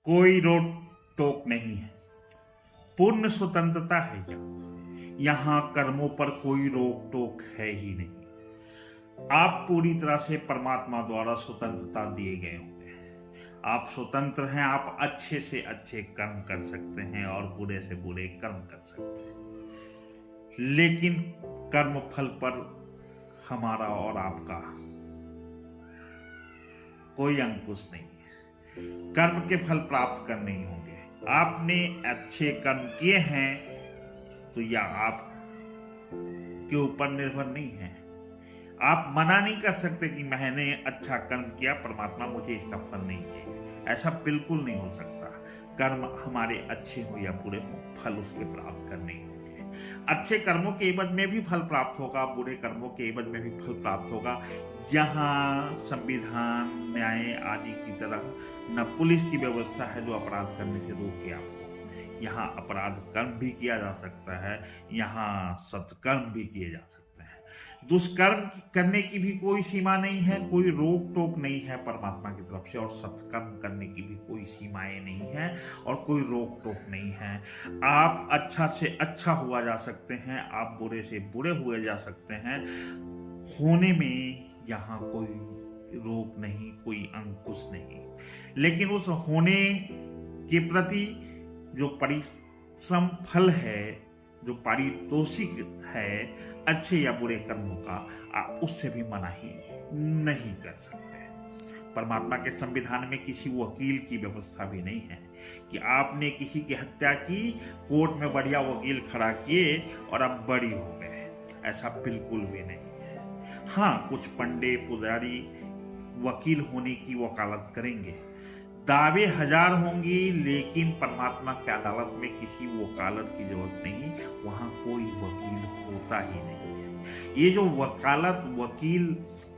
कोई रोक टोक नहीं है। पूर्ण स्वतंत्रता है यहाँ कर्मों पर कोई रोक टोक है ही नहीं। आप पूरी तरह से परमात्मा द्वारा स्वतंत्रता दिए गए होंगे। आप स्वतंत्र हैं। आप अच्छे से अच्छे कर्म कर सकते हैं और बुरे से बुरे कर्म कर सकते हैं, लेकिन कर्म फल पर हमारा और आपका कोई अंकुश नहीं है। कर्म के फल प्राप्त करने ही होंगे। आपने अच्छे कर्म किए हैं तो यह आप के ऊपर निर्भर नहीं है। आप मना नहीं कर सकते कि मैंने अच्छा कर्म किया, परमात्मा मुझे इसका फल नहीं चाहिए। ऐसा बिल्कुल नहीं हो सकता। कर्म हमारे अच्छे हो या बुरे हो, फल उसके प्राप्त करने ही होंगे। अच्छे कर्मों के एवज में भी फल प्राप्त होगा, बुरे कर्मों के एवज में भी फल प्राप्त होगा। यहाँ संविधान, न्याय आदि की तरह न पुलिस की व्यवस्था है जो अपराध करने से रोके आपको। यहाँ अपराध कर्म भी किया जा सकता है, यहाँ सत्कर्म भी किए जा सकते हैं। दुष्कर्म करने की भी कोई सीमा नहीं है, कोई रोक टोक नहीं है परमात्मा की तरफ से, और सत्कर्म करने की भी कोई सीमाएं नहीं है और कोई रोक टोक नहीं है। आप अच्छा से अच्छा हुआ जा सकते हैं, आप बुरे से बुरे हुए जा सकते हैं। होने में यहाँ कोई रोक नहीं, कोई अंकुश नहीं, लेकिन उस होने के प्रति जो परिश्रम फल है, जो पारितोषिक है अच्छे या बुरे कर्मों का, आप उससे भी मना ही नहीं कर सकते। परमात्मा के संविधान में किसी वकील की व्यवस्था भी नहीं है कि आपने किसी की हत्या की, कोर्ट में बढ़िया वकील खड़ा किए और अब बरी हो गए। ऐसा बिल्कुल भी नहीं है। हाँ, कुछ पंडे पुजारी वकील होने की वकालत करेंगे, दावे हजार होंगी, लेकिन परमात्मा की अदालत में किसी वकालत की जरूरत नहीं। वहां कोई वकील होता ही नहीं है। ये जो वकालत, वकील,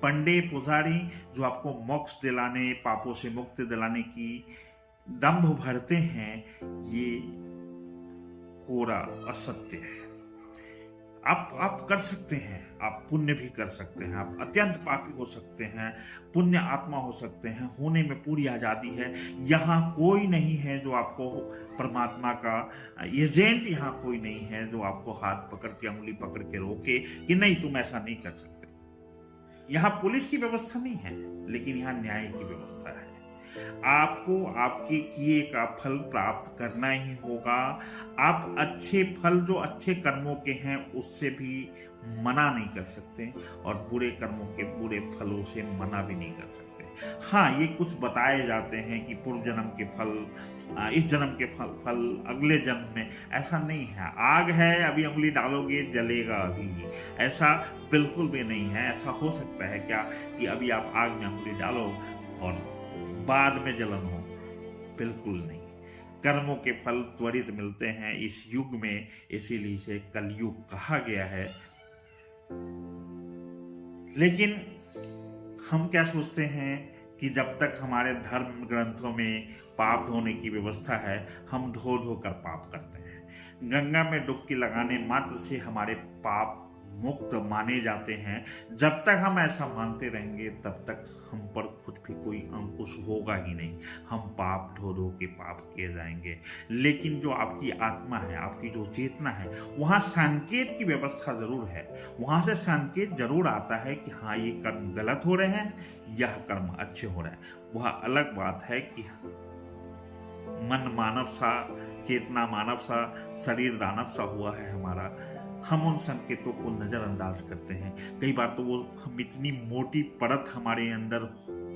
पंडे पुजारी जो आपको मोक्ष दिलाने, पापों से मुक्ति दिलाने की दंभ भरते हैं, ये कोरा असत्य है। आप कर सकते हैं, आप पुण्य भी कर सकते हैं, आप अत्यंत पापी हो सकते हैं, पुण्य आत्मा हो सकते हैं, होने में पूरी आजादी है। यहाँ कोई नहीं है जो आपको, परमात्मा का एजेंट यहाँ कोई नहीं है जो आपको हाथ पकड़ के, उंगली पकड़ के रोके कि नहीं तुम ऐसा नहीं कर सकते। यहाँ पुलिस की व्यवस्था नहीं है, लेकिन यहाँ न्याय की व्यवस्था है। आपको आपके किए का फल प्राप्त करना ही होगा। आप अच्छे फल जो अच्छे कर्मों के हैं उससे भी मना नहीं कर सकते, और बुरे कर्मों के बुरे फलों से मना भी नहीं कर सकते। हाँ, ये कुछ बताए जाते हैं कि पूर्व जन्म के फल, इस जन्म के फल अगले जन्म में। ऐसा नहीं है। आग है, अभी उंगली डालोगे जलेगा अभी, ऐसा बिल्कुल भी नहीं है। ऐसा हो सकता है क्या कि अभी आप आग में उंगली डालो और बाद में जलन हो? बिल्कुल नहीं। कर्मों के फल त्वरित मिलते हैं इस युग में, इसीलिए इसे कलयुग कहा गया है। लेकिन हम क्या सोचते हैं कि जब तक हमारे धर्म ग्रंथों में पाप धोने की व्यवस्था है, हम धो धो कर पाप करते हैं। गंगा में डुबकी लगाने मात्र से हमारे पाप मुक्त माने जाते हैं। जब तक हम ऐसा मानते रहेंगे तब तक हम पर खुद भी कोई अंकुश होगा ही नहीं। हम पाप धो धो के पाप किए जाएंगे। लेकिन जो आपकी आत्मा है, आपकी जो चेतना है, वहाँ संकेत की व्यवस्था जरूर है। वहाँ से संकेत जरूर आता है कि हाँ, ये कर्म गलत हो रहे हैं, यह कर्म अच्छे हो रहे हैं। वह अलग बात है कि मन मानव सा, चेतना मानव सा, शरीर दानव सा हुआ है हमारा। हम उन संकेतों को नजरअंदाज करते हैं। कई बार तो वो हम इतनी मोटी परत हमारे अंदर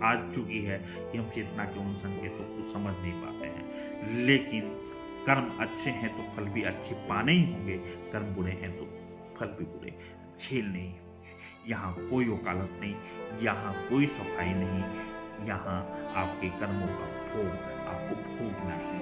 आ चुकी है कि हम चेतना के उन संकेतों को समझ नहीं पाते हैं। लेकिन कर्म अच्छे हैं तो फल भी अच्छे पाने ही होंगे, कर्म बुरे हैं तो फल भी बुरे झेलने ही होंगे। यहाँ कोई वकालत नहीं, यहाँ कोई सफाई नहीं, यहाँ आपके कर्मों का भोग आपको भोगना ही